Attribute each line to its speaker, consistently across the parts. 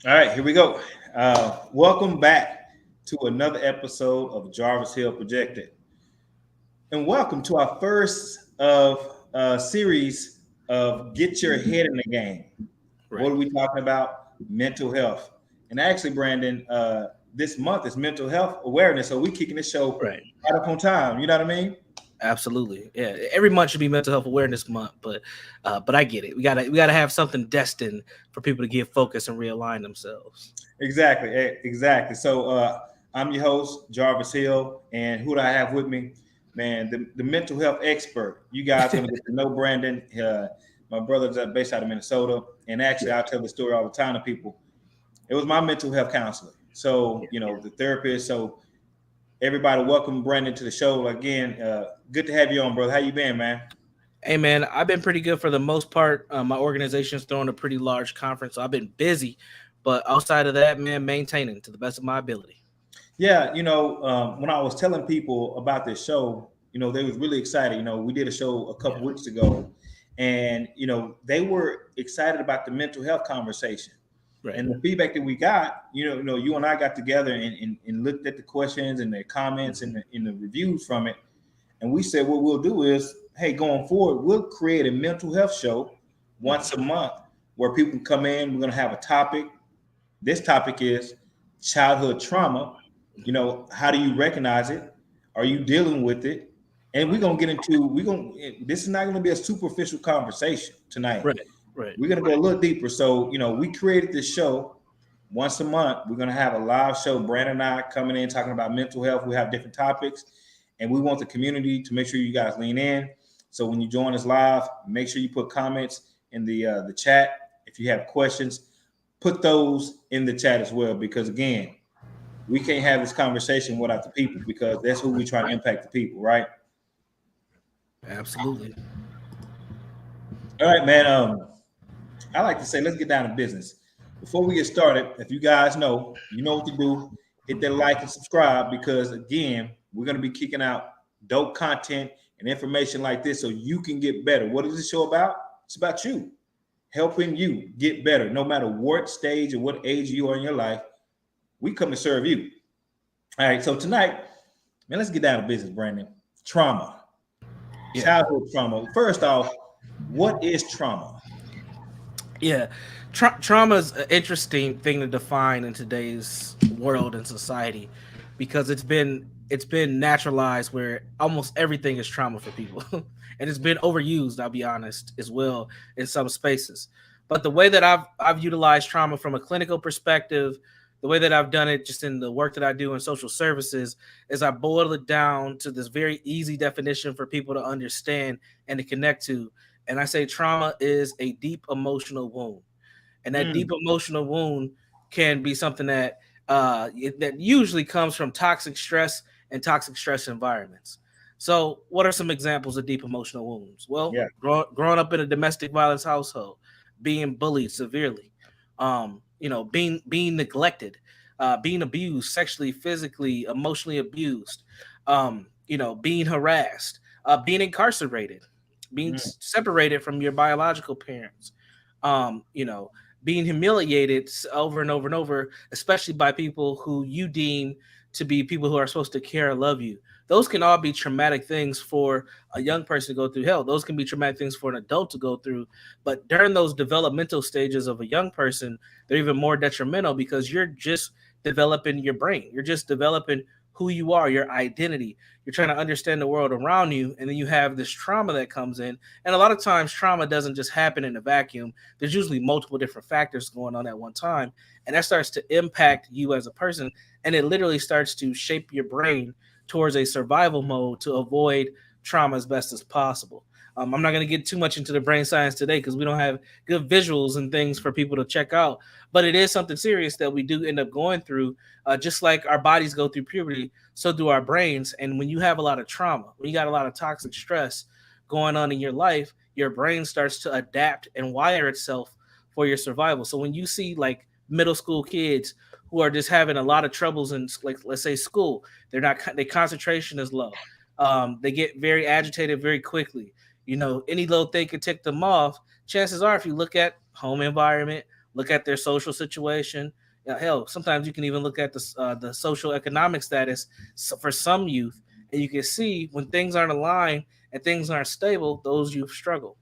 Speaker 1: All right, here we go. Welcome back to another episode of Jarvis Hill Projected, and welcome to our first of series of Get Your Head in the Game.
Speaker 2: Right.
Speaker 1: What are we talking about? Mental health. And actually, Brandon, this month is Mental Health Awareness, so we're kicking this show
Speaker 2: Right.
Speaker 1: right up on time. You know what I mean?
Speaker 2: Absolutely. Yeah. Every month should be Mental Health Awareness Month, but I get it. We gotta have something destined for people to get focused and realign themselves.
Speaker 1: Exactly. So I'm your host, Jarvis Hill, and who do I have with me? Man, the mental health expert. You guys are gonna get to know Brandon. My brother's based out of Minnesota, and actually, I tell the story all the time to people. It was my mental health counselor. So the therapist. So everybody, welcome Brandon to the show again. Good to have you on, brother. How you been, man?
Speaker 2: Hey man, I've been pretty good for the most part. My organization's throwing a pretty large conference, so I've been busy. But outside of that, man, maintaining to the best of my ability.
Speaker 1: Yeah, when I was telling people about this show, they was really excited. We did a show a couple
Speaker 2: Yeah.
Speaker 1: weeks ago, and they were excited about the mental health conversation.
Speaker 2: Right.
Speaker 1: And the feedback that we got, you and I got together and looked at the questions and the comments and the reviews from it, and we said what we'll do is, hey, going forward, we'll create a mental health show once a month where people can come in. We're going to have a topic. This topic is childhood trauma. How do you recognize it? Are you dealing with it? And we're gonna get into this is not gonna be a superficial conversation tonight.
Speaker 2: Right. Right.
Speaker 1: We're gonna go a little deeper. So, we created this show once a month. We're gonna have a live show. Brandon and I coming in talking about mental health. We have different topics, and we want the community to make sure you guys lean in. So when you join us live, make sure you put comments in the chat. If you have questions, put those in the chat as well, because again, we can't have this conversation without the people, because that's who we try to impact, the people, right?
Speaker 2: Absolutely.
Speaker 1: All right, man. I like to say, let's get down to business. Before we get started, if you guys know, you know what to do. Hit that like and subscribe, because again, we're gonna be kicking out dope content and information like this so you can get better. What is this show about? It's about you, helping you get better, no matter what stage or what age you are in your life. We come to serve you. All right, so tonight, man, let's get down to business, Brandon. Trauma,
Speaker 2: Yeah.
Speaker 1: childhood trauma. First off, what is trauma?
Speaker 2: Yeah, trauma is an interesting thing to define in today's world and society because it's been naturalized where almost everything is trauma for people, and it's been overused. I'll be honest as well in some spaces. But the way that I've utilized trauma from a clinical perspective, the way that I've done it just in the work that I do in social services, is I boil it down to this very easy definition for people to understand and to connect to, and I say trauma is a deep emotional wound. And that deep
Speaker 1: Mm,
Speaker 2: emotional wound can be something that usually comes from toxic stress and toxic stress environments. So, what are some examples of deep emotional wounds? Well,
Speaker 1: yeah.
Speaker 2: growing up in a domestic violence household, being bullied severely, being neglected, being abused sexually, physically, emotionally abused, being harassed, being incarcerated, being
Speaker 1: Mm,
Speaker 2: separated from your biological parents, um, you know, being humiliated over and over and over, especially by people who you deem to be people who are supposed to care and love you. Those can all be traumatic things for a young person to go through. Hell, those can be traumatic things for an adult to go through. But during those developmental stages of a young person, they're even more detrimental because you're just developing your brain. You're just developing who you are, your identity. You're trying to understand the world around you, and then you have this trauma that comes in. And a lot of times, trauma doesn't just happen in a vacuum. There's usually multiple different factors going on at one time, and that starts to impact you as a person, and it literally starts to shape your brain towards a survival mode to avoid trauma as best as possible. I'm not going to get too much into the brain science today because we don't have good visuals and things for people to check out, but it is something serious that we do end up going through. Just like our bodies go through puberty, so do our brains. And when you have a lot of trauma, when you got a lot of toxic stress going on in your life, your brain starts to adapt and wire itself for your survival. So when you see like middle school kids who are just having a lot of troubles in, like, let's say school, their concentration is low. They get very agitated very quickly. Any little thing could tick them off. Chances are, if you look at home environment, look at their social situation. Hell, sometimes you can even look at the social economic status for some youth, and you can see when things aren't aligned and things aren't stable, those youth struggle.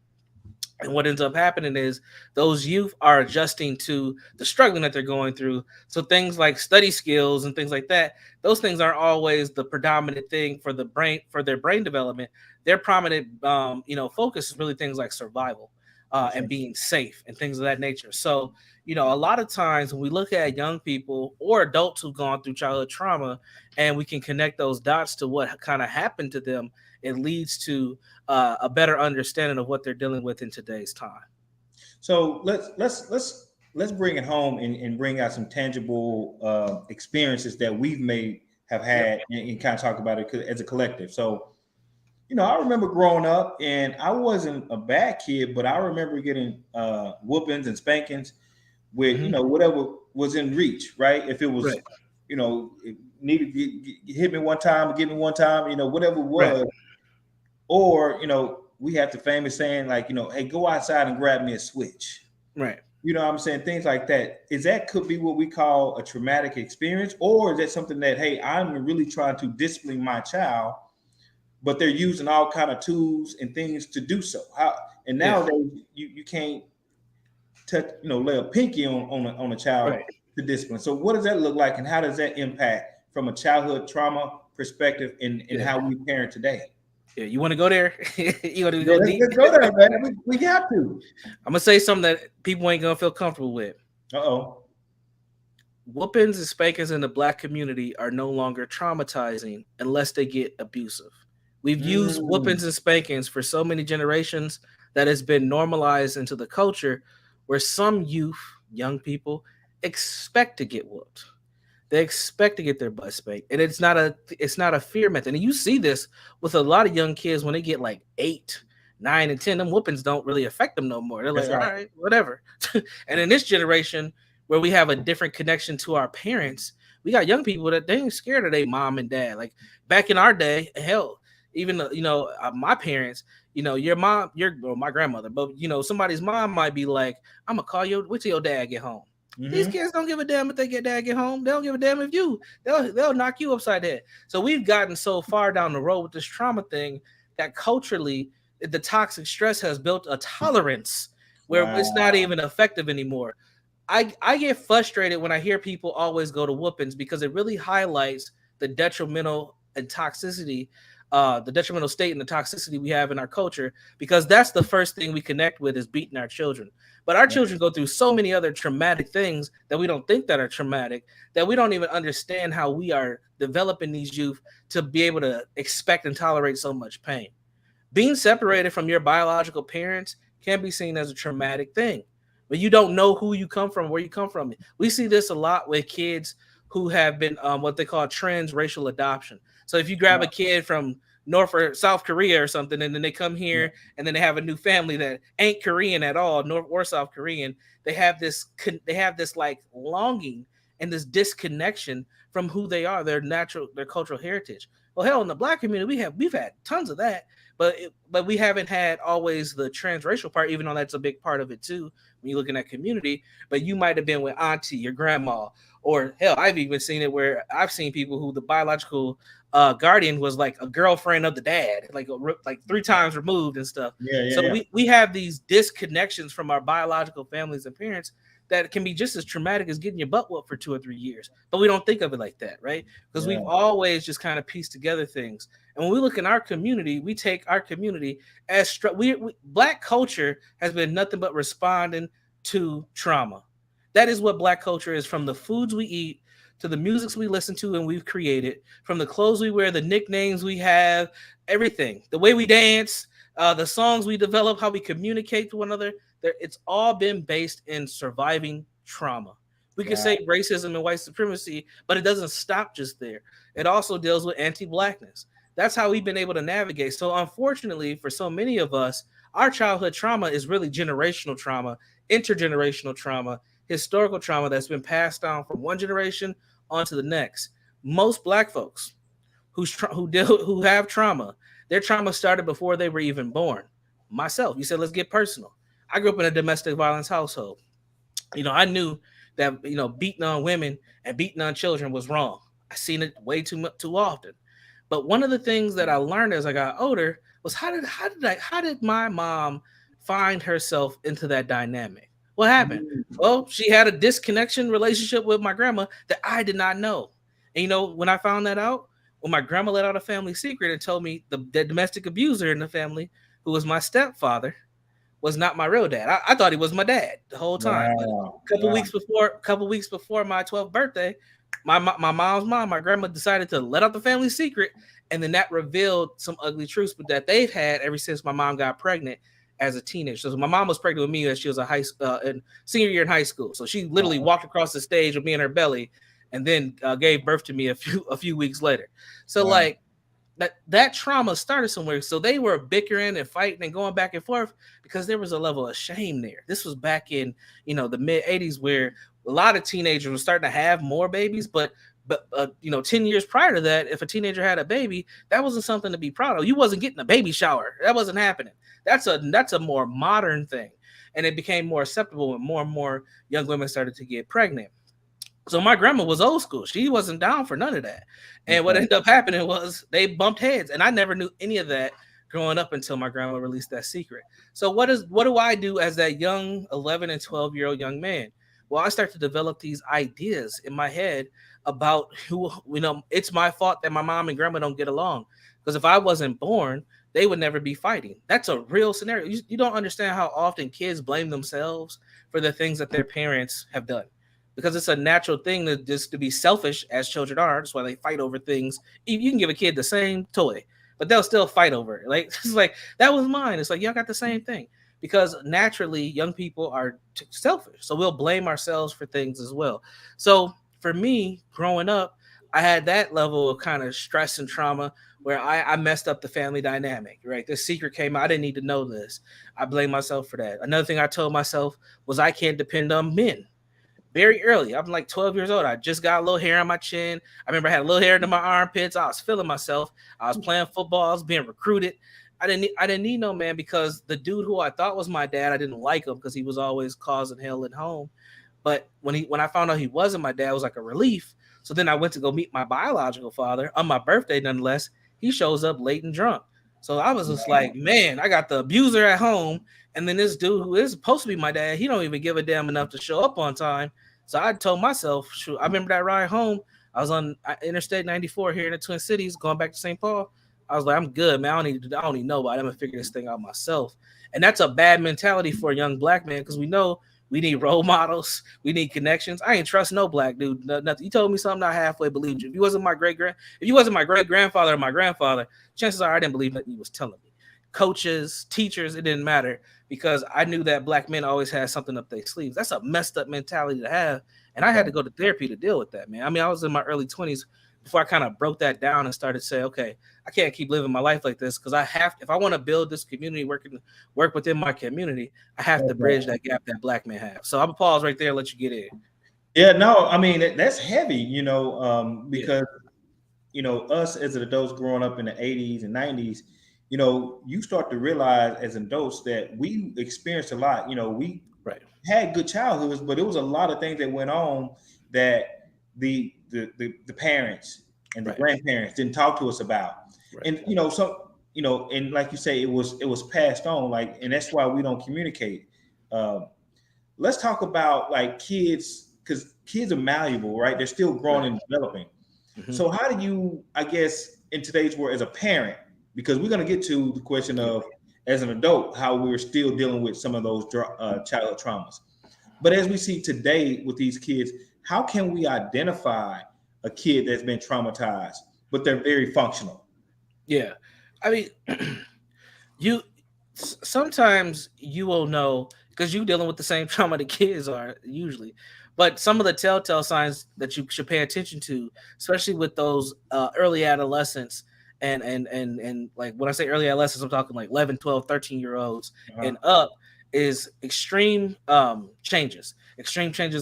Speaker 2: And what ends up happening is those youth are adjusting to the struggling that they're going through. So things like study skills and things like that, those things aren't always the predominant thing for the brain, for their brain development. Their prominent, focus is really things like survival,
Speaker 1: That's
Speaker 2: and
Speaker 1: right.
Speaker 2: being safe and things of that nature. So, a lot of times when we look at young people or adults who've gone through childhood trauma, and we can connect those dots to what kind of happened to them, it leads to a better understanding of what they're dealing with in today's time.
Speaker 1: So let's bring it home and bring out some tangible experiences that we've made have
Speaker 2: Yep.
Speaker 1: had and kind of talk about it as a collective. So I remember growing up, and I wasn't a bad kid, but I remember getting whoopings and spankings with
Speaker 2: Hmm.
Speaker 1: whatever was in reach, right? If it was,
Speaker 2: Right.
Speaker 1: it needed to hit me one time, give me one time, whatever it
Speaker 2: Right.
Speaker 1: was, or we have the famous saying like, hey, go outside and grab me a switch.
Speaker 2: Right.
Speaker 1: What I'm saying? Things like that. Is that could be what we call a traumatic experience, or is that something that, hey, I'm really trying to discipline my child, but they're using all kind of tools and things to do so? How and
Speaker 2: Yeah.
Speaker 1: nowadays you can't touch, lay a pinky on a child
Speaker 2: Right.
Speaker 1: to discipline. So what does that look like, and how does that impact from a childhood trauma perspective in
Speaker 2: Yeah.
Speaker 1: how we parent today?
Speaker 2: Yeah. You want to go there? You want to
Speaker 1: Yeah,
Speaker 2: go
Speaker 1: let's,
Speaker 2: deep?
Speaker 1: let's go there, man. We got to.
Speaker 2: I'm gonna say something that people ain't gonna feel comfortable with.
Speaker 1: Uh-oh.
Speaker 2: Whoopings and spankings in the black community are no longer traumatizing unless they get abusive. We've used
Speaker 1: Mm,
Speaker 2: whoopings and spankings for so many generations that it's been normalized into the culture where some youth, young people, expect to get whooped. They expect to get their butt spanked, and it's not a fear method. And you see this with a lot of young kids when they get like 8, 9, and 10. Them whoopings don't really affect them no more. They're like,
Speaker 1: that's
Speaker 2: all
Speaker 1: right.
Speaker 2: right, whatever. And in this generation, where we have a different connection to our parents, we got young people that they ain't scared of their mom and dad. Like back in our day, hell, even my parents. Your mom, my grandmother, but somebody's mom might be like, "I'm gonna call you. Wait till your dad get home." These
Speaker 1: Mm-hmm.
Speaker 2: kids don't give a damn if they get dad get home. They don't give a damn if they'll knock you upside the head. So we've gotten so far down the road with this trauma thing that culturally the toxic stress has built a tolerance where it's not
Speaker 1: Wow.
Speaker 2: even effective anymore. I get frustrated when I hear people always go to whoopings because it really highlights the detrimental and toxicity, the detrimental state and the toxicity we have in our culture, because that's the first thing we connect with is beating our children. But our
Speaker 1: Yeah.
Speaker 2: children go through so many other traumatic things that we don't think that are traumatic, that we don't even understand how we are developing these youth to be able to expect and tolerate so much pain. Being separated from your biological parents can be seen as a traumatic thing. But you don't know who you come from, where you come from. We see this a lot with kids who have been what they call transracial adoption. So if you grab a kid from North or South Korea or something, and then they come
Speaker 1: Yeah.
Speaker 2: here and then they have a new family that ain't Korean at all, North or South Korean, they have this like longing and this disconnection from who they are, their cultural heritage. Well, hell, in the black community, we've had tons of that, but we haven't had always the transracial part, even though that's a big part of it too when you're looking at community. But you might have been with auntie, your grandma, or hell, I've even seen it where I've seen people who the biological guardian was like a girlfriend of the dad, like 3 times removed and stuff.
Speaker 1: Yeah. Yeah.
Speaker 2: So
Speaker 1: Yeah.
Speaker 2: we have these disconnections from our biological families and parents that can be just as traumatic as getting your butt whooped for 2 or 3 years. But we don't think of it like that, right? Because we've
Speaker 1: Yeah.
Speaker 2: always just kind of pieced together things. And when we look in our community, we take our community as black culture has been nothing but responding to trauma. That is what black culture is, from the foods we eat to the musics we listen to and we've created, from the clothes we wear, the nicknames we have, everything, the way we dance, the songs we develop, how we communicate to one another. It's all been based in surviving trauma. We could
Speaker 1: Wow.
Speaker 2: say racism and white supremacy, but it doesn't stop just there. It also deals with anti-blackness. That's how we've been able to navigate. So, unfortunately, for so many of us, our childhood trauma is really generational trauma, intergenerational trauma, historical trauma that's been passed down from one generation onto the next. Most black folks who have trauma, their trauma started before they were even born. Myself, you said let's get personal. I grew up in a domestic violence household. I knew that beating on women and beating on children was wrong. I seen it way too often. But one of the things that I learned as I got older was how did my mom find herself into that dynamic? What happened?
Speaker 1: Mm.
Speaker 2: Well, she had a disconnection relationship with my grandma that I did not know. And when I found that out, when my grandma let out a family secret and told me the domestic abuser in the family, who was my stepfather, was not my real dad. I thought he was my dad the whole time. But
Speaker 1: Wow. Wow.
Speaker 2: couple weeks before my 12th birthday, my mom's mom, my grandma, decided to let out the family secret, and then that revealed some ugly truths, but that they've had ever since my mom got pregnant as a teenager. So my mom was pregnant with me as she was in senior year in high school. So she literally
Speaker 1: Wow.
Speaker 2: walked across the stage with me in her belly, and then gave birth to me a few weeks later. So
Speaker 1: Wow.
Speaker 2: like that trauma started somewhere. So they were bickering and fighting and going back and forth because there was a level of shame there. This was back in the mid '80s, where a lot of teenagers were starting to have more babies, but 10 years prior to that, if a teenager had a baby, that wasn't something to be proud of. You wasn't getting a baby shower. That wasn't happening. That's a more modern thing, and it became more acceptable when more and more young women started to get pregnant. So my grandma was old school. She wasn't down for none of that. And what
Speaker 1: Okay.
Speaker 2: ended up happening was they bumped heads. And I never knew any of that growing up until my grandma released that secret. So what do I do as that young 11 and 12-year-old young man? Well, I start to develop these ideas in my head about who, it's my fault that my mom and grandma don't get along. Because if I wasn't born, they would never be fighting. That's a real scenario. You don't understand how often kids blame themselves for the things that their parents have done, because it's a natural thing to be selfish, as children are. That's why they fight over things. You can give a kid the same toy, but they'll still fight over it. Like it's like that was mine. It's like y'all got the same thing, because naturally young people are selfish, so we'll blame ourselves for things as well. So for me, growing up, I had that level of kind of stress and trauma where I messed up the family dynamic. Right, this secret came out. I didn't need to know this. I blame myself for that. Another thing I told myself was I can't depend on men very early. I'm like 12 years old. I just got a little hair on my chin. I remember I had a little hair into my armpits. I was feeling myself. I was playing football. I was being recruited. I didn't need no man, because the dude who I thought was my dad, I didn't like him because he was always causing hell at home. But when I found out he wasn't my dad, it was like a relief. So then I went to go meet my biological father on my birthday, nonetheless. He shows up late and drunk. So I was just like, man, I got the abuser at home, and then this dude who is supposed to be my dad, he don't even give a damn enough to show up on time. So I told myself, shoot, I remember that ride home. I was on Interstate 94 here in the Twin Cities, going back to St. Paul. I was like, I'm good, man. I don't need nobody. I'm gonna figure this thing out myself. And that's a bad mentality for a young black man, because we know we need role models, we need connections. I ain't trust no black dude. Nothing. You told me something, I halfway believed you. If you wasn't my great grandfather or my grandfather, chances are I didn't believe nothing you was telling me. Coaches, teachers, it didn't matter, because I knew that black men always had something up their sleeves. That's a messed up mentality to have. And I had to go to therapy to deal with that, man. I mean, I was in my early 20s before I kind of broke that down and started to say, okay, I can't keep living my life like this, because if I want to build this community, work within my community, I have to
Speaker 1: Okay.
Speaker 2: bridge that gap that black men have. So I'm gonna pause right there and let you get in.
Speaker 1: Yeah, no, I mean that's heavy,
Speaker 2: Yeah,
Speaker 1: because us as adults growing up in the 80s and 90s, you start to realize as adults that we experienced a lot. We
Speaker 2: right,
Speaker 1: had good childhoods, but it was a lot of things that went on that the parents and the
Speaker 2: right,
Speaker 1: grandparents didn't talk to us about.
Speaker 2: right,
Speaker 1: And and like you say, it was passed on, like, and that's why we don't communicate. Um, let's talk about like kids, because kids are malleable, right? They're still growing
Speaker 2: right.
Speaker 1: and developing.
Speaker 2: Mm-hmm.
Speaker 1: So how do you, I guess, in today's world as a parent, because we're going to get to the question
Speaker 2: Yeah.
Speaker 1: of as an adult how we're still dealing with some of those childhood traumas, but as we see today with these kids, how can we identify a kid that's been traumatized but they're very functional?
Speaker 2: Yeah. I mean, you sometimes you will know because you're dealing with the same trauma the kids are usually. But some of the telltale signs that you should pay attention to, especially with those early adolescents, and like when I say early adolescents, I'm talking like 11, 12, 13-year olds
Speaker 1: Uh-huh.
Speaker 2: and up, is extreme changes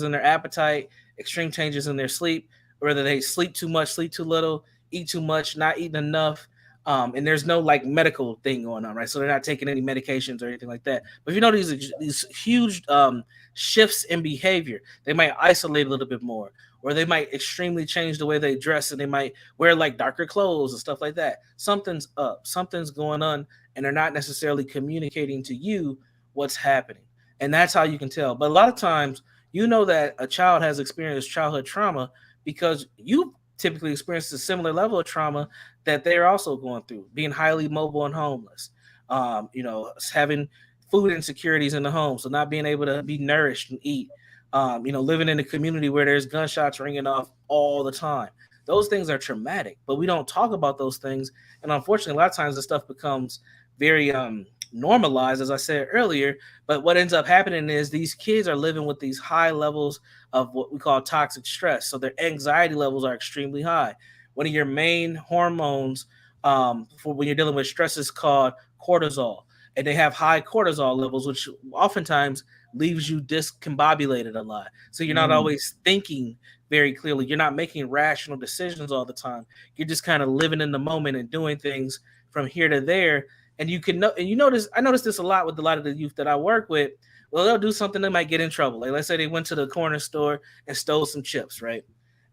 Speaker 2: in their appetite, extreme changes in their sleep, whether they sleep too much, sleep too little, eat too much, not eating enough. And there's no like medical thing going on, right? So they're not taking any medications or anything like that. But if you know these huge shifts in behavior, they might isolate a little bit more, or they might extremely change the way they dress, and they might wear like darker clothes and stuff like that. Something's up, something's going on, and they're not necessarily communicating to you what's happening. And that's how you can tell. But a lot of times, you know that a child has experienced childhood trauma because you typically experienced a similar level of trauma that they're also going through, being highly mobile and homeless, having food insecurities in the home, so not being able to be nourished and eat, living in a community where there's gunshots ringing off all the time. Those things are traumatic, but we don't talk about those things. And unfortunately, a lot of times the stuff becomes very normalized, as I said earlier. But what ends up happening is these kids are living with these high levels of what we call toxic stress. So their anxiety levels are extremely high. One of your main hormones for when you're dealing with stress is called cortisol. And they have high cortisol levels, which oftentimes leaves you discombobulated a lot. So you're not always thinking very clearly. You're not making rational decisions all the time. You're just kind of living in the moment and doing things from here to there. And you can know, and you notice, I notice this a lot with a lot of the youth that I work with. Well, they'll do something that might get in trouble. Like, let's say they went to the corner store and stole some chips, right?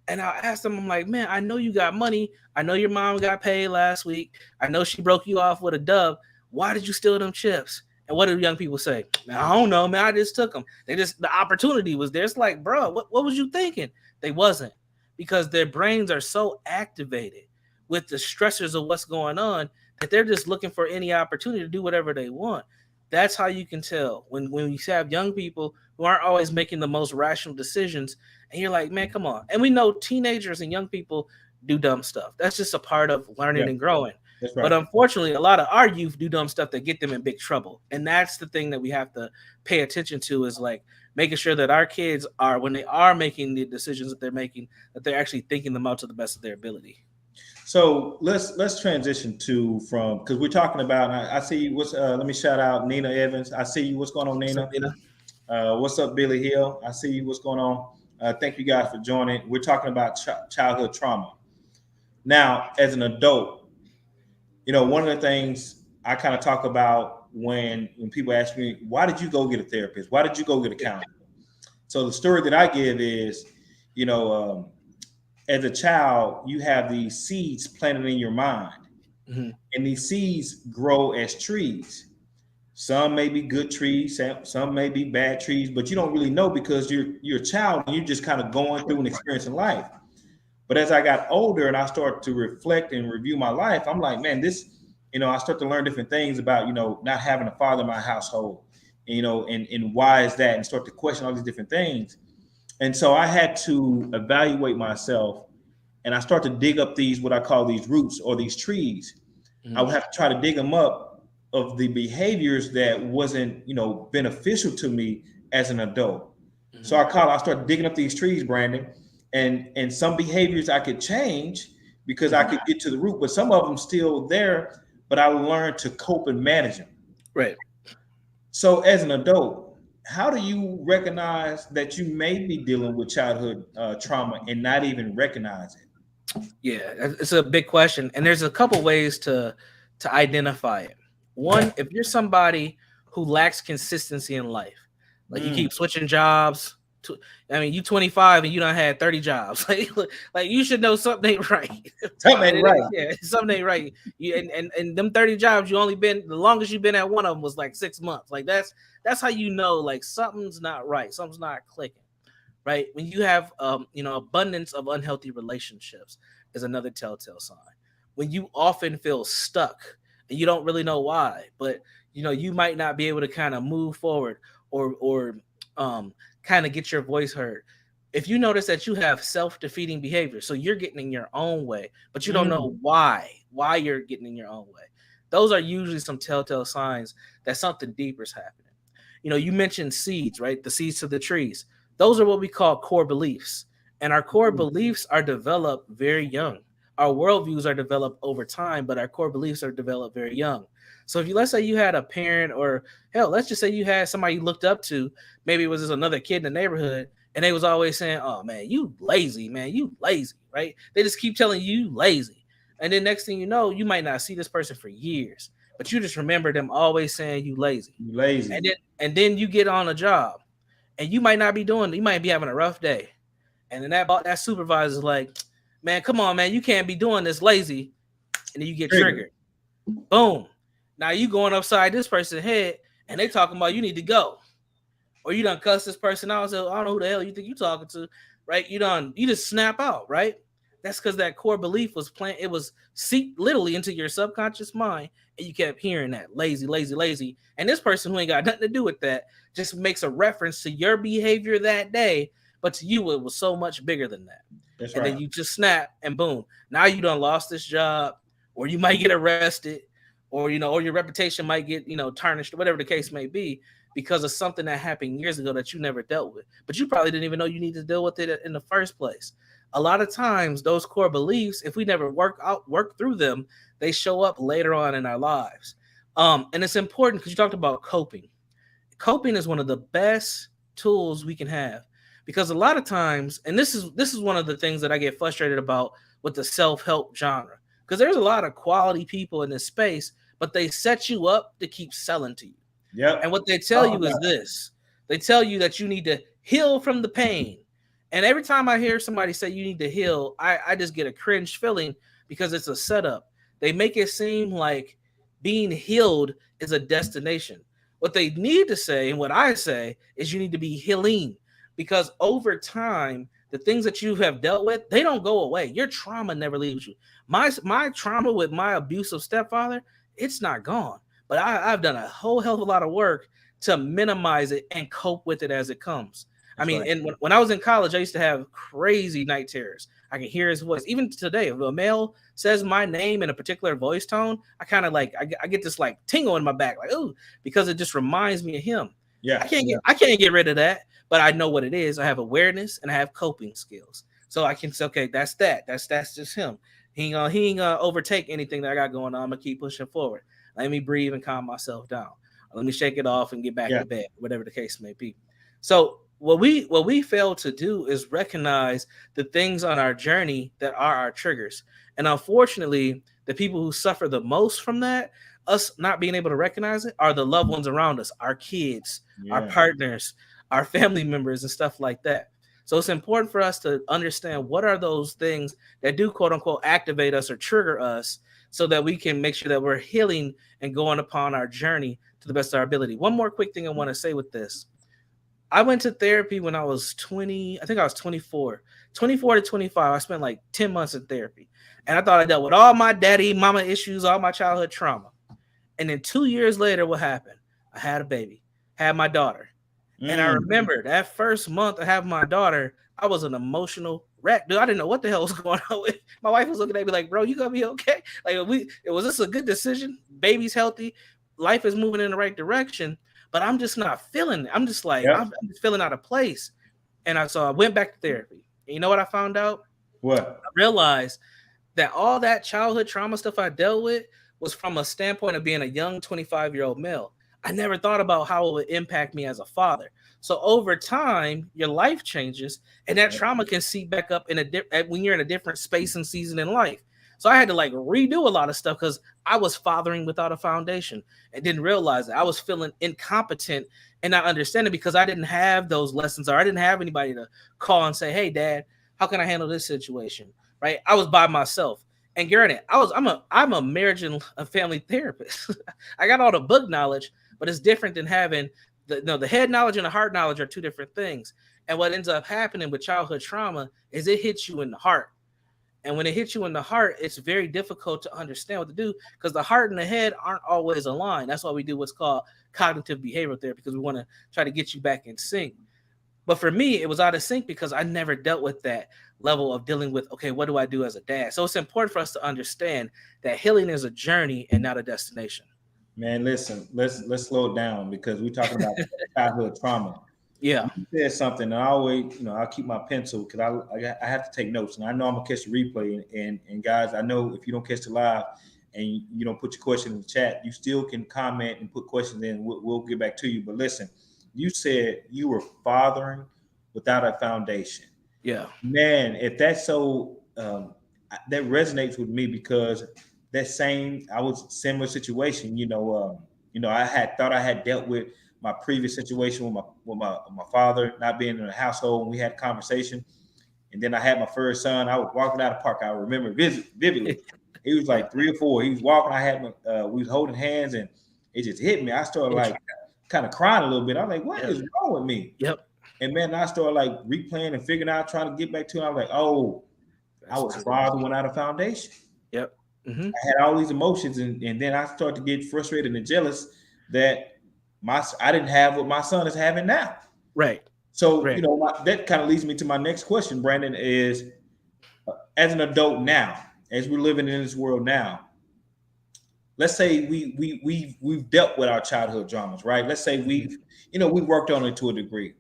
Speaker 2: And I asked them, I'm like, man, I know you got money. I know your mom got paid last week. I know she broke you off with a dub. Why did you steal them chips? And what do young people say? Man, I don't know, man. I just took them. The opportunity was there. It's like, bro, what was you thinking? They wasn't, because their brains are so activated with the stressors of what's going on that they're just looking for any opportunity to do whatever they want. That's how you can tell when you have young people who aren't always making the most rational decisions, and you're like, man, come on. And we know teenagers and young people do dumb stuff. That's just a part of learning and growing.
Speaker 1: That's right.
Speaker 2: But unfortunately, a lot of our youth do dumb stuff that get them in big trouble. And that's the thing that we have to pay attention to, is like making sure that our kids are, when they are making the decisions that they're making, that they're actually thinking them out to the best of their ability.
Speaker 1: So let's transition from, because we're talking about, I see you, let me shout out Nina Evans. I see you. What's going on, Nina? What's up, Billy Hill? I see you. What's going on? Thank you guys for joining. We're talking about childhood trauma. Now, as an adult, one of the things I kind of talk about when people ask me, why did you go get a therapist? Why did you go get a counselor? So the story that I give is, as a child, you have these seeds planted in your mind, and these seeds grow as trees. Some may be good trees, some may be bad trees, but you don't really know because you're a child and you're just kind of going through and experiencing life. But as I got older and I started to reflect and review my life, I'm like, man, I start to learn different things about, not having a father in my household, and why is that, and start to question all these different things. And so I had to evaluate myself, and I start to dig up what I call these roots or these trees. I would have to try to dig them up of the behaviors that wasn't, beneficial to me as an adult. So I started digging up these trees, Brandon, and some behaviors I could change because I could get to the root, but some of them still there, but I learned to cope and manage them.
Speaker 2: Right.
Speaker 1: So as an adult, how do you recognize that you may be dealing with childhood trauma and not even recognize it?
Speaker 2: Yeah, it's a big question. And there's a couple ways to identify it. One, if you're somebody who lacks consistency in life, like you keep switching jobs. You 25 and you done had 30 jobs. Like you should know something ain't right.
Speaker 1: Something ain't right.
Speaker 2: Yeah, something ain't right. And them 30 jobs, you only been, the longest you've been at one of them was like 6 months. Like that's how you know like something's not right. Something's not clicking. Right. When you have abundance of unhealthy relationships is another telltale sign. When you often feel stuck and you don't really know why, but you might not be able to kind of move forward or kind of get your voice heard. If you notice that you have self-defeating behavior, so you're getting in your own way, but you don't know why you're getting in your own way, those are usually some telltale signs that something deeper is happening. You mentioned seeds, right? The seeds to the trees. Those are what we call core beliefs. And our core beliefs are developed very young. Our worldviews are developed over time, but our core beliefs are developed very young. So if let's say you had a parent, or hell, let's just say you had somebody you looked up to, maybe it was just another kid in the neighborhood, and they was always saying, oh man, you lazy, right? They just keep telling you lazy. And then next thing you know, you might not see this person for years, but you just remember them always saying you lazy.
Speaker 1: You lazy.
Speaker 2: And then you get on a job and you might not be doing, you might be having a rough day. And then that supervisor is like, man, come on, man, you can't be doing this lazy. And then you get
Speaker 1: Trigger.
Speaker 2: triggered. Boom. Now you going upside this person's head and they talking about you need to go. Or you done cuss this person out and say, I don't know who the hell you think you talking to, right? You just snap out, right? That's because that core belief was playing, it was seeped literally into your subconscious mind, and you kept hearing that lazy, lazy, lazy. And this person who ain't got nothing to do with that just makes a reference to your behavior that day, but to you it was so much bigger than that.
Speaker 1: That's
Speaker 2: And
Speaker 1: right.
Speaker 2: then you just snap and boom. Now you done lost this job, or you might get arrested, or or your reputation might get, tarnished, or whatever the case may be, because of something that happened years ago that you never dealt with. But you probably didn't even know you needed to deal with it in the first place. A lot of times those core beliefs, if we never work through them, they show up later on in our lives. And it's important because you talked about coping. Coping is one of the best tools we can have, because a lot of times, and this is one of the things that I get frustrated about with the self-help genre, because there's a lot of quality people in this space, but they set you up to keep selling to you.
Speaker 1: Yep.
Speaker 2: And what they tell you is this. They tell you that you need to heal from the pain. And every time I hear somebody say you need to heal, I just get a cringe feeling, because it's a setup. They make it seem like being healed is a destination. What they need to say, and what I say, is you need to be healing, because over time, the things that you have dealt with, they don't go away. Your trauma never leaves you. My trauma with my abusive stepfather, it's not gone. But I've done a whole hell of a lot of work to minimize it and cope with it as it comes. I
Speaker 1: That's
Speaker 2: mean,
Speaker 1: right.
Speaker 2: and when I was in college, I used to have crazy night terrors. I can hear his voice. Even today, if a male says my name in a particular voice tone, I kind of I get this like tingle in my back, like, ooh, because it just reminds me of him.
Speaker 1: Yeah.
Speaker 2: I can't get rid of that, but I know what it is. I have awareness and I have coping skills. So I can say, okay, that's that. That's just him. He ain't gonna overtake anything that I got going on. I'm gonna keep pushing forward. Let me breathe and calm myself down. Let me shake it off and get back
Speaker 1: Yeah.
Speaker 2: to bed, whatever the case may be. So what we fail to do is recognize the things on our journey that are our triggers. And unfortunately, the people who suffer the most from that, us not being able to recognize it, are the loved ones around us, our kids, our
Speaker 1: Yeah.
Speaker 2: partners, our family members, and stuff like that. So it's important for us to understand what are those things that do quote unquote activate us or trigger us, so that we can make sure that we're healing and going upon our journey to the best of our ability. One more quick thing I want to say with this. I went to therapy when I was 20. I think I was 24. 24 to 25. I spent like 10 months in therapy. And I thought I dealt with all my daddy, mama issues, all my childhood trauma. And then 2 years later, what happened? I had a baby, had my daughter. And I
Speaker 1: Mm.
Speaker 2: remember that first month I have my daughter, I was an emotional wreck. Dude, I didn't know what the hell was going on with. My wife was looking at me like, bro, you gonna be okay? Like, was this a good decision? Baby's healthy, life is moving in the right direction, but I'm just not feeling it. I'm just like,
Speaker 1: Yep.
Speaker 2: I'm just feeling out of place. And I went back to therapy. And you know what I found out?
Speaker 1: What?
Speaker 2: I realized that all that childhood trauma stuff I dealt with was from a standpoint of being a young 25-year-old male. I never thought about how it would impact me as a father. So over time, your life changes, and that trauma can seep back up when you're in a different space and season in life. So I had to like redo a lot of stuff because I was fathering without a foundation and didn't realize that I was feeling incompetent and not understanding because I didn't have those lessons, or I didn't have anybody to call and say, "Hey, Dad, how can I handle this situation?" Right? I was by myself. And granted, I'm a marriage and a family therapist. I got all the book knowledge, but it's different than having the head knowledge and the heart knowledge are two different things. And what ends up happening with childhood trauma is it hits you in the heart. And when it hits you in the heart, it's very difficult to understand what to do because the heart and the head aren't always aligned. That's why we do what's called cognitive behavioral therapy, because we want to try to get you back in sync. But for me, it was out of sync because I never dealt with that level of dealing with, okay, what do I do as a dad? So it's important for us to understand that healing is a journey and not a destination.
Speaker 1: Man, listen, let's slow it down because we're talking about childhood trauma.
Speaker 2: Yeah.
Speaker 1: You said something, and I always, I'll keep my pencil because I have to take notes, and I know I'm gonna catch the replay. And guys, I know if you don't catch the live and you don't put your question in the chat, you still can comment and put questions in. We'll get back to you. But listen, you said you were fathering without a foundation.
Speaker 2: Yeah.
Speaker 1: Man, if that's so, that resonates with me because that same I was similar situation. I had thought I had dealt with my previous situation with my father not being in the household, and we had a conversation. And then I had my first son. I was walking out of the park. I remember vividly. He was like 3 or 4. He was walking. We was holding hands, and it just hit me. I started like kind of crying a little bit. I'm like, what is wrong with me?
Speaker 2: Yep.
Speaker 1: And man, I started like replaying and figuring out, trying to get back to it. I was like, oh, I was father without a foundation.
Speaker 2: Yep. Mm-hmm.
Speaker 1: I had all these emotions, and then I started to get frustrated and jealous that I didn't have what my son is having now.
Speaker 2: Right.
Speaker 1: So that kind of leads me to my next question, Brandon. Is as an adult now, as we're living in this world now, let's say we've dealt with our childhood dramas, right? Let's say we've worked on it to a degree.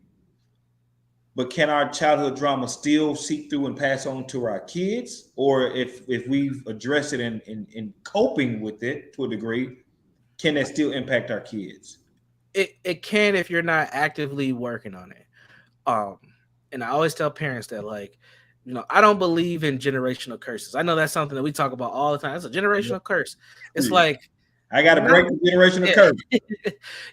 Speaker 1: But can our childhood drama still seep through and pass on to our kids? Or if we've addressed it in coping with it to a degree, can that still impact our kids?
Speaker 2: It can if you're not actively working on it. And I always tell parents that, like, I don't believe in generational curses. I know that's something that we talk about all the time. It's a generational curse. It's like,
Speaker 1: I got to break the generational curse.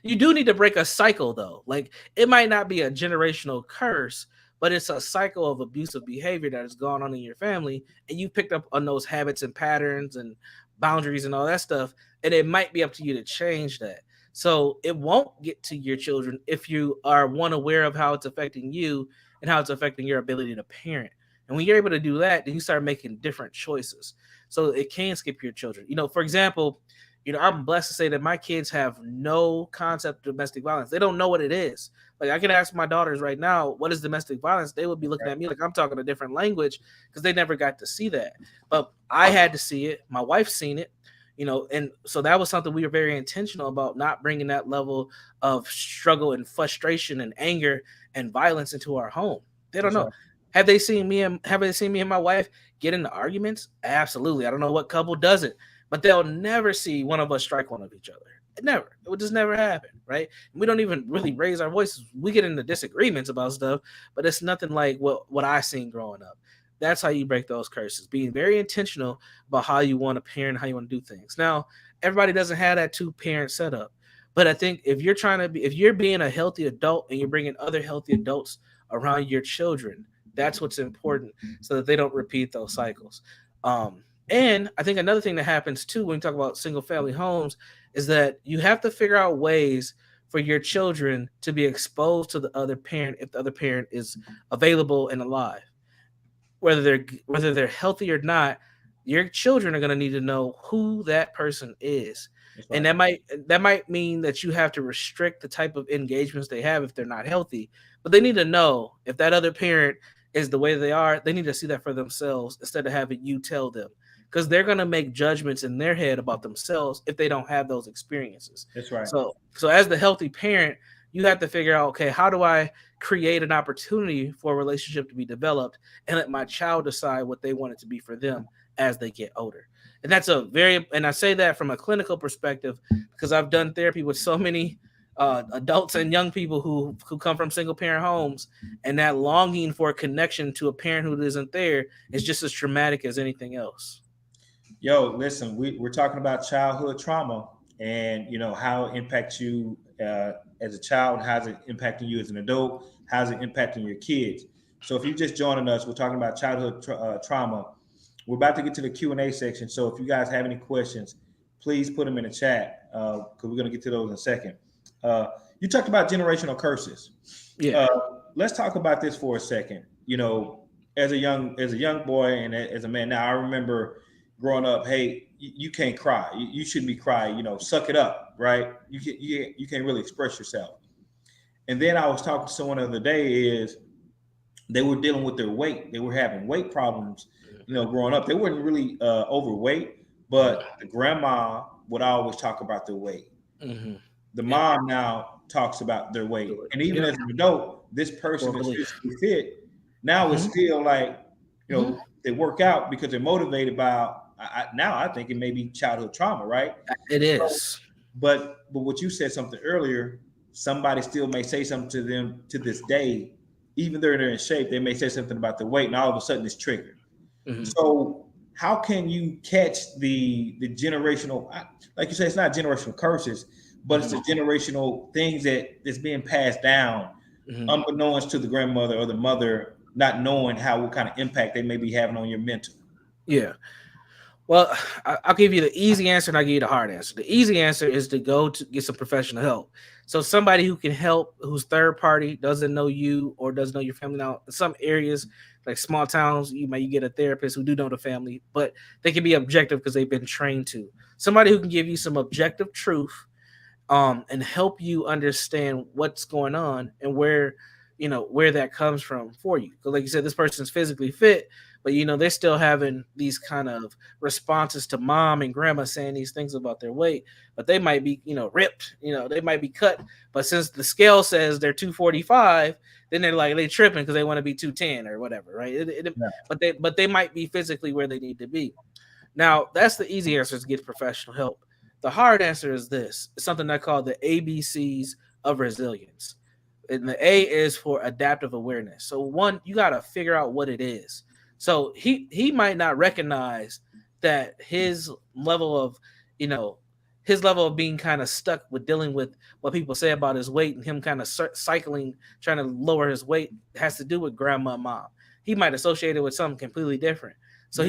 Speaker 2: You do need to break a cycle, though. Like, it might not be a generational curse, but it's a cycle of abusive behavior that has gone on in your family, and you picked up on those habits and patterns and boundaries and all that stuff, and it might be up to you to change that. So it won't get to your children if you are aware of how it's affecting you and how it's affecting your ability to parent. And when you're able to do that, then you start making different choices. So it can skip your children. For example, I'm blessed to say that my kids have no concept of domestic violence. They don't know what it is. Like, I can ask my daughters right now, what is domestic violence? They would be looking at me like I'm talking a different language because they never got to see that. But I had to see it. My wife's seen it, and so that was something we were very intentional about, not bringing that level of struggle and frustration and anger and violence into our home. They don't know. Right. Have they seen me and my wife get into arguments? Absolutely. I don't know what couple does it. But they'll never see one of us strike one of each other. Never. It would just never happen, right? We don't even really raise our voices. We get into disagreements about stuff, but it's nothing like what I seen growing up. That's how you break those curses, being very intentional about how you want to parent, how you want to do things. Now, everybody doesn't have that 2-parent setup, but I think if you're being a healthy adult and you're bringing other healthy adults around your children, that's what's important so that they don't repeat those cycles. And I think another thing that happens too when you talk about single family homes is that you have to figure out ways for your children to be exposed to the other parent if the other parent is available and alive. Whether they're healthy or not, your children are going to need to know who that person is. Right. And that might mean that you have to restrict the type of engagements they have if they're not healthy. But they need to know if that other parent is the way they are. They need to see that for themselves instead of having you tell them. Because they're going to make judgments in their head about themselves if they don't have those experiences.
Speaker 1: That's right.
Speaker 2: So as the healthy parent, you have to figure out, okay, how do I create an opportunity for a relationship to be developed and let my child decide what they want it to be for them as they get older? And that's and I say that from a clinical perspective because I've done therapy with so many adults and young people who come from single parent homes, and that longing for a connection to a parent who isn't there is just as traumatic as anything else.
Speaker 1: Yo, listen, we're talking about childhood trauma and, how it impacts you as a child, how's it impacting you as an adult, how's it impacting your kids. So if you're just joining us, we're talking about childhood trauma. We're about to get to the Q&A section. So if you guys have any questions, please put them in the chat because we're going to get to those in a second. You talked about generational curses.
Speaker 2: Yeah.
Speaker 1: Let's talk about this for a second. As a young boy and as a man now, I remember growing up, hey, you can't cry. You shouldn't be crying. Suck it up, right? You can't really express yourself. And then I was talking to someone the other day. Is they were dealing with their weight. They were having weight problems. Growing up, they weren't really overweight, but the grandma would always talk about their weight.
Speaker 2: Mm-hmm.
Speaker 1: The mom now talks about their weight, and even as an adult, this person is physically fit. Now it's still like they work out because they're motivated by. Now I think it may be childhood trauma, right?
Speaker 2: It is.
Speaker 1: But what you said something earlier, somebody still may say something to them to this day, even though they're in shape, they may say something about the weight, and all of a sudden it's triggered. Mm-hmm. So how can you catch the generational, like you say, it's not generational curses, but it's the generational things that is being passed down,
Speaker 2: Mm-hmm.
Speaker 1: unbeknownst to the grandmother or the mother, not knowing how what kind of impact they may be having on your mental.
Speaker 2: Yeah. Well, I'll give you the easy answer and I'll give you the hard answer. The easy answer is to go to get some professional help. So somebody who can help, who's third party, doesn't know you or doesn't know your family. Now, in some areas, like small towns, you get a therapist who do know the family, but they can be objective because they've been trained to. Somebody who can give you some objective truth, and help you understand what's going on and where that comes from for you. Because, like you said, this person's physically fit, but they're still having these kind of responses to mom and grandma saying these things about their weight, but they might be ripped, they might be cut, but since the scale says they're 245, then they're like they tripping because they want to be 210 or whatever, right?
Speaker 1: Yeah.
Speaker 2: But they might be physically where they need to be. Now, that's the easy answer, is get professional help. The hard answer is this. It's something I call the ABCs of resilience. And the A is for adaptive awareness. So one, you got to figure out what it is. So he might not recognize that you know, his level of being kind of stuck with dealing with what people say about his weight and him kind of cycling, trying to lower his weight, has to do with grandma and mom. He might associate it with something completely different. So
Speaker 1: Mhm.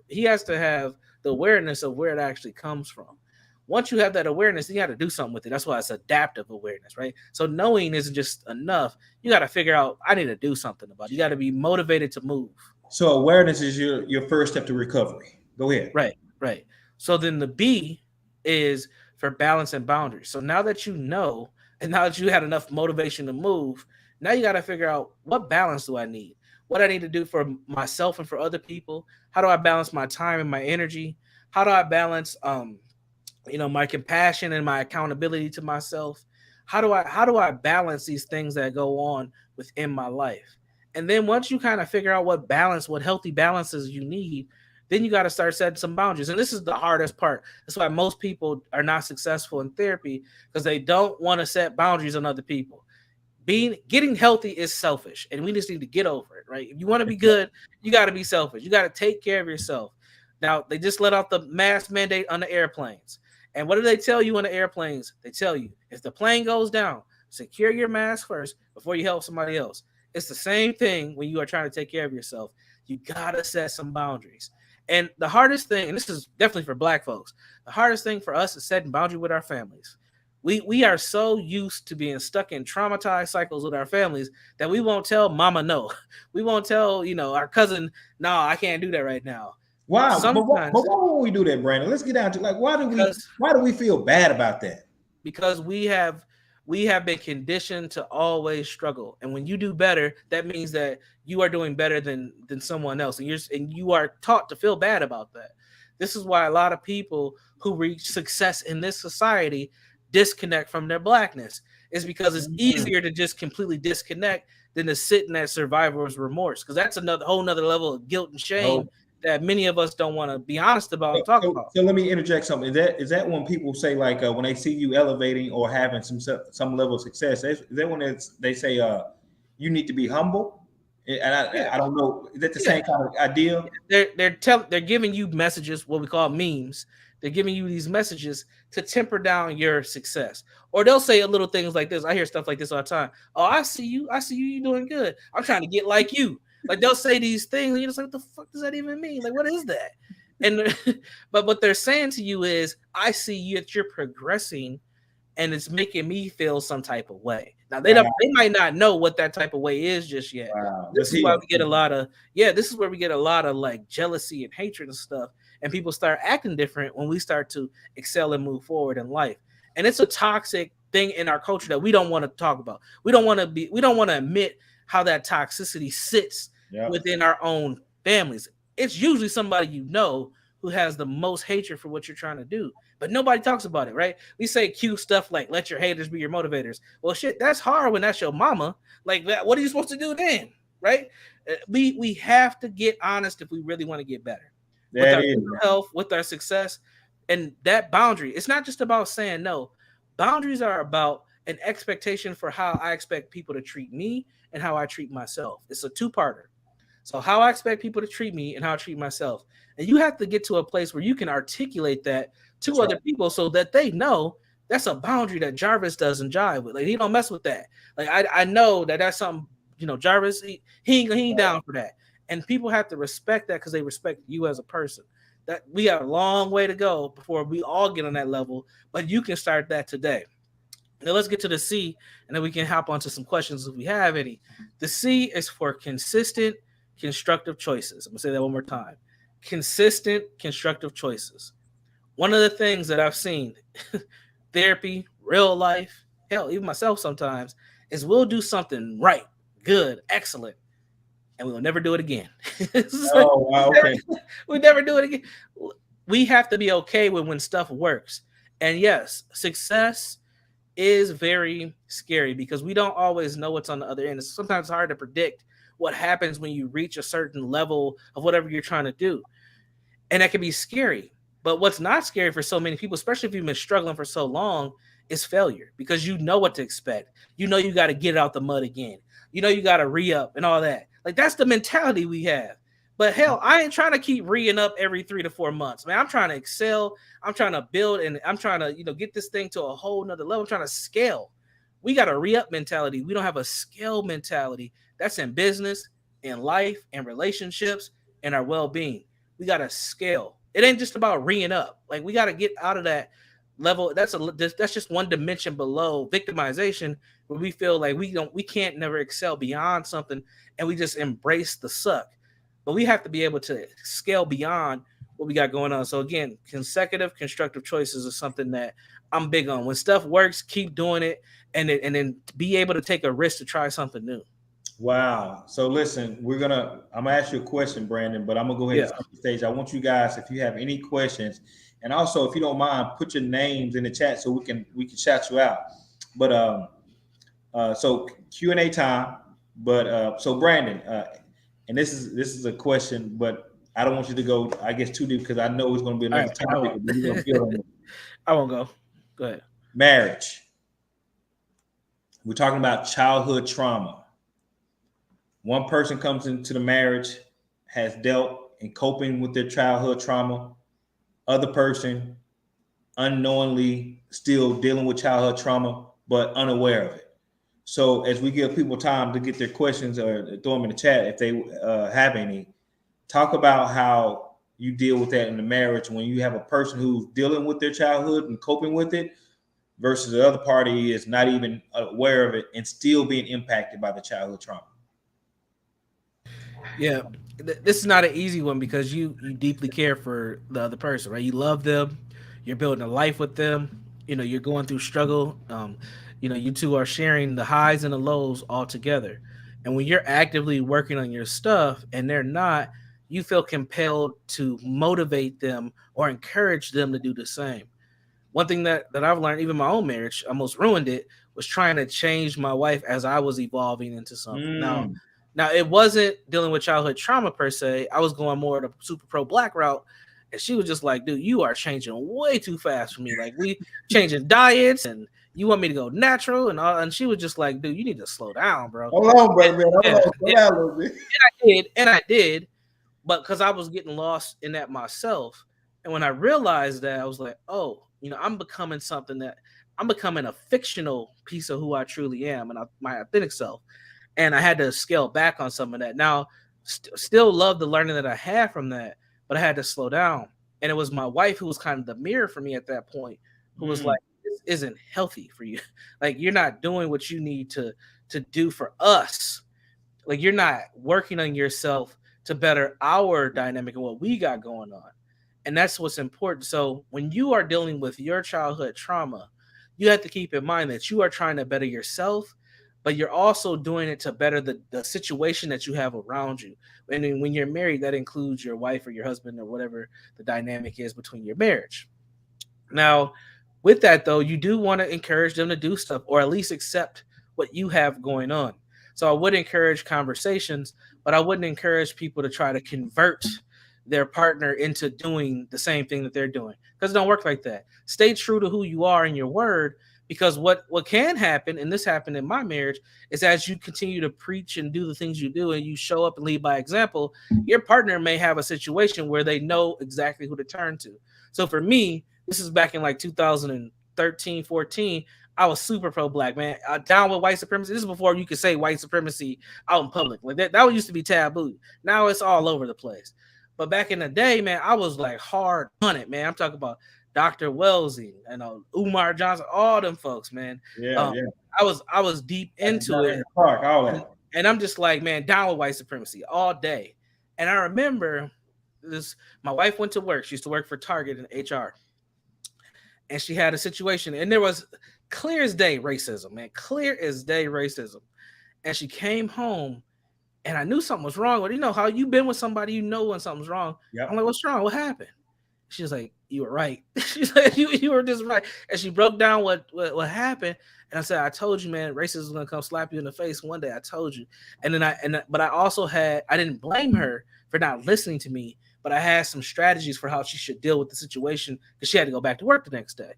Speaker 2: he has to have the awareness of where it actually comes from. Once you have that awareness, you got to do something with it. That's why it's adaptive awareness, right? So knowing isn't just enough. You got to figure out, I need to do something about it. You got to be motivated to move.
Speaker 1: So awareness is your first step to recovery. Go ahead.
Speaker 2: Right, right. So then the B is for balance and boundaries. So now that you know, and now that you had enough motivation to move, now you got to figure out, what balance do I need? What I need to do for myself and for other people? How do I balance my time and my energy? How do I balance my compassion and my accountability to myself? How do I balance these things that go on within my life? And then once you kind of figure out what healthy balances you need, then you got to start setting some boundaries. And this is the hardest part. That's why most people are not successful in therapy, because they don't want to set boundaries on other people. Getting healthy is selfish, and we just need to get over it, right? If you want to be good, you got to be selfish. You got to take care of yourself. Now, they just let out the mask mandate on the airplanes. And what do they tell you on the airplanes? They tell you, if the plane goes down, secure your mask first before you help somebody else. It's the same thing when you are trying to take care of yourself. You got to set some boundaries. And the hardest thing, and this is definitely for Black folks, the hardest thing for us is setting boundary with our families. We are so used to being stuck in traumatized cycles with our families that we won't tell mama no. We won't tell, our cousin, no, I can't do that right now.
Speaker 1: Wow, but
Speaker 2: Sometimes,
Speaker 1: why would we do that, Brandon? Let's get down to, like,
Speaker 2: because
Speaker 1: why do we feel bad about that?
Speaker 2: because we have been conditioned to always struggle, and when you do better, that means that you are doing better than someone else, and you are taught to feel bad about that. This is why a lot of people who reach success in this society disconnect from their blackness, is because it's
Speaker 1: Mhm.
Speaker 2: easier to just completely disconnect than to sit in that survivor's remorse, because that's another whole nother level of guilt and shame
Speaker 1: Oh,
Speaker 2: that many of us don't want to be honest about
Speaker 1: so,
Speaker 2: and talk
Speaker 1: so,
Speaker 2: about.
Speaker 1: so let me interject something. Is that when people say, like, when they see you elevating or having some level of success? Is that when they say you need to be humble? And
Speaker 2: Yeah,
Speaker 1: I don't know. Is that the
Speaker 2: yeah.
Speaker 1: same kind of idea?
Speaker 2: They're giving you messages, what we call memes. They're giving you these messages to temper down your success. Or they'll say a little things like this. I hear stuff like this all the time. Oh, I see you, you're doing good. I'm trying to get like you. Like, they'll say these things, and you're just like, what the fuck does that even mean? Like, what is that? And but what they're saying to you is, I see you that you're progressing, and it's making me feel some type of way. Now,
Speaker 1: Wow,
Speaker 2: they might not know what that type of way is just yet.
Speaker 1: wow.
Speaker 2: This
Speaker 1: Let's
Speaker 2: is why
Speaker 1: hear.
Speaker 2: we get a lot of this is where we get a lot of like jealousy and hatred and stuff, and people start acting different when we start to excel and move forward in life. And it's a toxic thing in our culture that we don't want to talk about. We don't want to admit how that toxicity sits
Speaker 1: Yep.
Speaker 2: within our own families. It's usually somebody who has the most hatred for what you're trying to do, but nobody talks about it, right? We say cute stuff like "let your haters be your motivators." Well, shit, that's hard when that's your mama. Like that, what are you supposed to do then, right? We have to get honest if we really want to get better with
Speaker 1: That
Speaker 2: our
Speaker 1: is.
Speaker 2: mental health, with our success, and that boundary. It's not just about saying no. Boundaries are about an expectation for how I expect people to treat me and how I treat myself. It's a two-parter. So how I expect people to treat me and how I treat myself. And you have to get to a place where you can articulate that
Speaker 1: That's
Speaker 2: to
Speaker 1: right.
Speaker 2: other people so that they know that's a boundary that Jarvis doesn't jive with. Like he don't mess with that. Like I know that that's something, Jarvis, he ain't down for that. And people have to respect that because they respect you as a person. That we have a long way to go before we all get on that level, but you can start that today. Now let's get to the C, and then we can hop onto some questions if we have any. The C is for consistent, constructive choices. I'm gonna say that one more time. Consistent, constructive choices. One of the things that I've seen, therapy, real life, hell, even myself sometimes, is we'll do something right, good, excellent, and we'll never do it again.
Speaker 1: Oh, wow, okay.
Speaker 2: We never do it again. We have to be okay with when stuff works. And yes, success is very scary because we don't always know what's on the other end. It's sometimes hard to predict what happens when you reach a certain level of whatever you're trying to do. And that can be scary. But what's not scary for so many people, especially if you've been struggling for so long, is failure because you know what to expect. You know you got to get it out the mud again. You know you got to re up and all that. Like that's the mentality we have. But hell, I ain't trying to keep re up every 3 to 4 months. Man, I'm trying to excel. I'm trying to build and I'm trying to, get this thing to a whole nother level. I'm trying to scale. We got a re up mentality. We don't have a scale mentality. That's in business, in life, in relationships, and our well being. We got to scale. It ain't just about reing up. Like we got to get out of that level. That's just one dimension below victimization, where we feel like we can't never excel beyond something, and we just embrace the suck. But we have to be able to scale beyond what we got going on. So again, consecutive constructive choices is something that I'm big on. When stuff works, keep doing it, and then be able to take a risk to try something new.
Speaker 1: Wow. So listen, I'm gonna ask you a question, Brandon, but I'm gonna go ahead and
Speaker 2: Yeah.
Speaker 1: set the stage. I want you guys, if you have any questions, and also if you don't mind, put your names in the chat so we can shout you out. But so Q&A time. But so Brandon, and this is a question, but I don't want you to go, I guess, too deep because I know it's going to be
Speaker 2: All
Speaker 1: another
Speaker 2: right. I
Speaker 1: topic.
Speaker 2: won't.
Speaker 1: But we're going to build on it.
Speaker 2: I won't go. Go ahead.
Speaker 1: Marriage. We're talking about childhood trauma. One person comes into the marriage, has dealt and coping with their childhood trauma. Other person unknowingly still dealing with childhood trauma, but unaware of it. So as we give people time to get their questions or throw them in the chat if they have any, talk about how you deal with that in the marriage when you have a person who's dealing with their childhood and coping with it versus the other party is not even aware of it and still being impacted by the childhood trauma.
Speaker 2: Yeah, this is not an easy one because you deeply care for the other person, right? You love them, you're building a life with them. You're going through struggle. You two are sharing the highs and the lows all together. And when you're actively working on your stuff and they're not, you feel compelled to motivate them or encourage them to do the same. One thing that I've learned, even my own marriage almost ruined it, was trying to change my wife as I was evolving into something.
Speaker 1: Mm.
Speaker 2: Now it wasn't dealing with childhood trauma per se. I was going more the super pro black route, and she was just like, "Dude, you are changing way too fast for me. Like we changing diets, and you want me to go natural and all." And she was just like, "Dude, you need to slow down, bro."
Speaker 1: Hold on, brother, man. Hold
Speaker 2: Yeah,
Speaker 1: on. Slow
Speaker 2: yeah,
Speaker 1: down a little bit.
Speaker 2: and I did, but because I was getting lost in that myself, and when I realized that, I was like, "Oh, I'm becoming something that I'm becoming a fictional piece of who I truly am, and my authentic self." And I had to scale back on some of that. Now, still love the learning that I had from that, but I had to slow down. And it was my wife who was kind of the mirror for me at that point, who was
Speaker 1: Mm.
Speaker 2: like, "This isn't healthy for you. Like you're not doing what you need to do for us. Like you're not working on yourself to better our dynamic and what we got going on." And that's what's important. So when you are dealing with your childhood trauma, you have to keep in mind that you are trying to better yourself, but you're also doing it to better the situation that you have around you. And then when you're married, that includes your wife or your husband or whatever the dynamic is between your marriage. Now, with that though, you do want to encourage them to do stuff or at least accept what you have going on. So I would encourage conversations, but I wouldn't encourage people to try to convert their partner into doing the same thing that they're doing because it don't work like that. Stay true to who you are in your word, Because what can happen, and this happened in my marriage, is as you continue to preach and do the things you do, and you show up and lead by example, your partner may have a situation where they know exactly who to turn to. So for me, this is back in like 2013, 14. I was super pro black, man. Down with white supremacy. This is before you could say white supremacy out in public. Like that used to be taboo. Now it's all over the place. But back in the day, man, I was like hard on it, man. I'm talking about Dr. Wellesley and Umar Johnson, all them folks, man.
Speaker 1: Yeah,
Speaker 2: Um,
Speaker 1: yeah.
Speaker 2: I was deep into it,
Speaker 1: Park, all that.
Speaker 2: and I'm just like, man, down with white supremacy all day. And I remember this. My wife went to work. She used to work for Target in HR, and she had a situation, and there was clear as day racism, man, clear as day racism. And she came home, and I knew something was wrong. But you know how you been with somebody, you know when something's wrong.
Speaker 1: Yep.
Speaker 2: I'm like, what's wrong? What happened? She was like, you were right. She's like, you were just right. And she broke down what happened. And I said, I told you, man, racism is gonna come slap you in the face one day. I told you. And then but I also I didn't blame her for not listening to me, but I had some strategies for how she should deal with the situation because she had to go back to work the next day.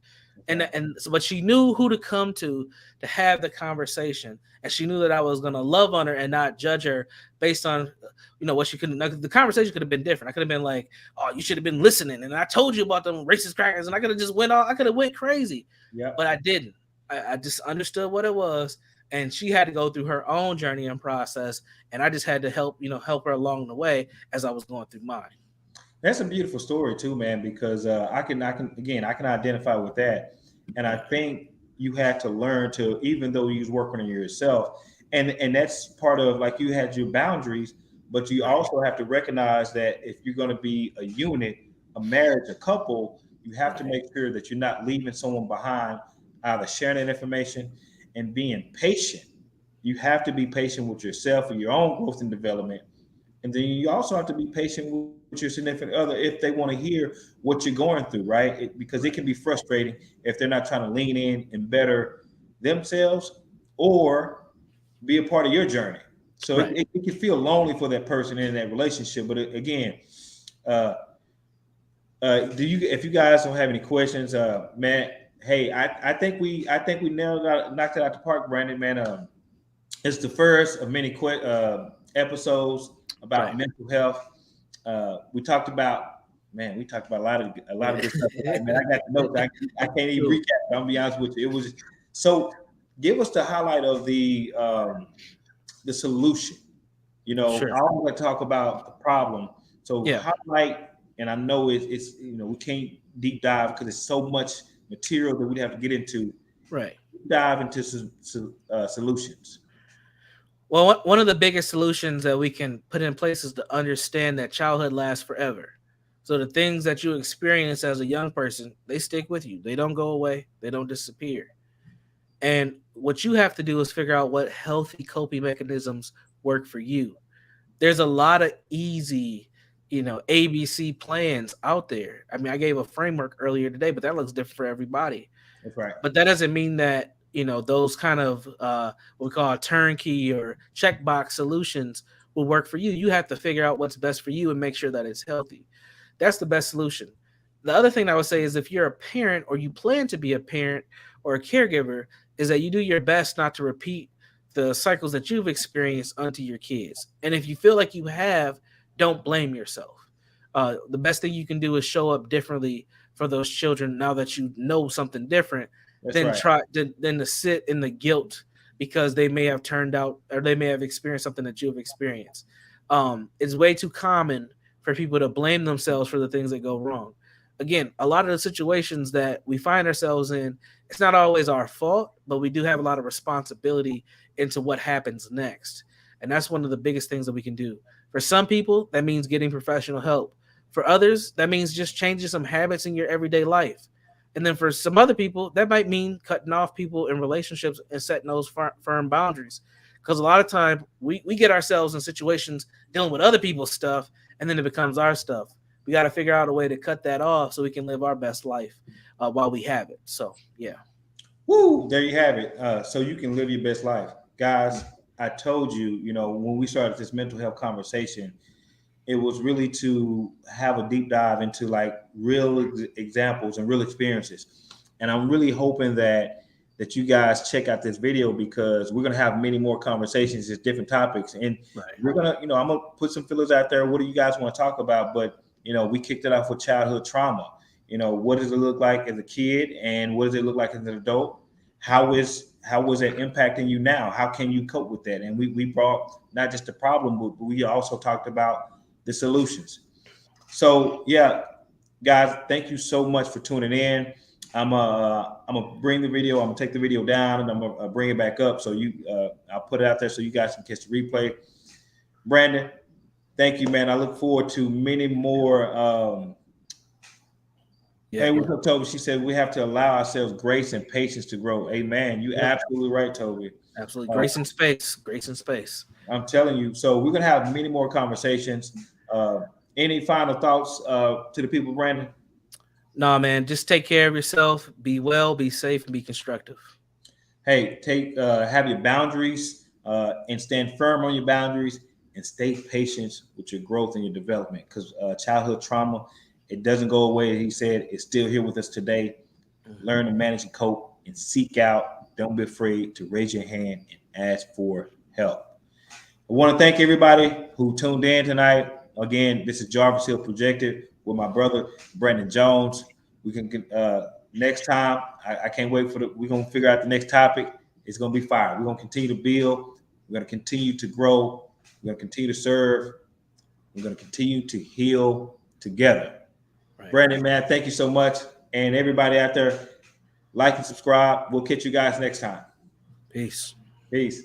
Speaker 2: And so, but she knew who to come to have the conversation, and she knew that I was gonna love on her and not judge her based on, what she couldn't. The conversation could have been different. I could have been like, "Oh, you should have been listening," and I told you about them racist crackers, and I could have just went off. I could have went crazy, but I didn't. I just understood what it was, and she had to go through her own journey and process, and I just had to help her along the way as I was going through mine.
Speaker 1: That's a beautiful story too, man, because I can identify with that. And I think you had to learn to, even though you was working on yourself, and that's part of, like, you had your boundaries, but you also have to recognize that if you're going to be a unit, a marriage, a couple, you have to make sure that you're not leaving someone behind, either sharing that information and being patient. You have to be patient with yourself and your own growth and development. And then you also have to be patient with your significant other if they want to hear what you're going through, right? Because it can be frustrating if they're not trying to lean in and better themselves or be a part of your journey. So it can feel lonely for that person in that relationship. But again, uh, if you guys don't have any questions, man, hey, I think we knocked it out the park, Brandon, man. It's the first of many episodes about mental health. We talked about a lot of good stuff. Man, I got the notes. I can't even recap. I'm gonna be honest with you. It was so. Give us the highlight of the solution.
Speaker 2: Sure.
Speaker 1: I always like to talk about the problem. So highlight, and I know it's we can't deep dive because there's so much material that we'd have to get into.
Speaker 2: Right.
Speaker 1: Dive into solutions.
Speaker 2: Well, one of the biggest solutions that we can put in place is to understand that childhood lasts forever. So the things that you experience as a young person, they stick with you. They don't go away. They don't disappear. And what you have to do is figure out what healthy coping mechanisms work for you. There's a lot of easy, ABC plans out there. I mean, I gave a framework earlier today, but that looks different for everybody.
Speaker 1: That's right.
Speaker 2: But that doesn't mean that those kind of what we call turnkey or checkbox solutions will work for you. You have to figure out what's best for you and make sure that it's healthy. That's the best solution. The other thing I would say is if you're a parent or you plan to be a parent or a caregiver, is that you do your best not to repeat the cycles that you've experienced onto your kids. And if you feel like you have, don't blame yourself. The best thing you can do is show up differently for those children now that you know something different. Then to sit in the guilt because they may have turned out or they may have experienced something that you've experienced. It's way too common for people to blame themselves for the things that go wrong. Again, a lot of the situations that we find ourselves in, it's not always our fault, but we do have a lot of responsibility into what happens next. And that's one of the biggest things that we can do. For some people, that means getting professional help. For others, that means just changing some habits in your everyday life. And then for some other people, that might mean cutting off people in relationships and setting those firm boundaries. Because a lot of time we get ourselves in situations dealing with other people's stuff, and then it becomes our stuff. We got to figure out a way to cut that off so we can live our best life while we have it. So, yeah.
Speaker 1: Woo! There you have it. So you can live your best life. Guys, I told you, when we started this mental health conversation, it was really to have a deep dive into like real examples and real experiences. And I'm really hoping that that you guys check out this video, because we're gonna have many more conversations, just different topics, and we're gonna, I'm gonna put some fillers out there. What do you guys want to talk about? But we kicked it off with childhood trauma. What does it look like as a kid, and what does it look like as an adult? How is that impacting you now? How can you cope with that? And we brought not just the problem, but we also talked about the solutions. So yeah, guys, thank you so much for tuning in. I'm gonna bring the video. I'm gonna take the video down, and I'm gonna bring it back up. So I'll put it out there so you guys can catch the replay. Brandon, thank you, man. I look forward to many more. Hey, what's up, Toby? She said we have to allow ourselves grace and patience to grow. Amen. You absolutely right, Toby.
Speaker 2: Absolutely. Grace and space. Grace and space.
Speaker 1: I'm telling you. So we're gonna have many more conversations. Any final thoughts to the people, Brandon?
Speaker 2: Nah, man. Just take care of yourself. Be well, be safe, and be constructive.
Speaker 1: Hey, have your boundaries and stand firm on your boundaries, and stay patient with your growth and your development, because childhood trauma, it doesn't go away. He said it's still here with us today. Learn to manage and cope, and seek out. Don't be afraid to raise your hand and ask for help. I want to thank everybody who tuned in tonight. Again, this is Jarvis Hill Projected with my brother Brandon Jones. We can next time. I can't wait for we're gonna figure out the next topic. It's gonna be fire. We're gonna continue to build. We're gonna continue to grow. We're gonna continue to serve. We're gonna continue to heal together. Right. Brandon, man, thank you so much. And everybody out there, like and subscribe. We'll catch you guys next time.
Speaker 2: Peace.
Speaker 1: Peace.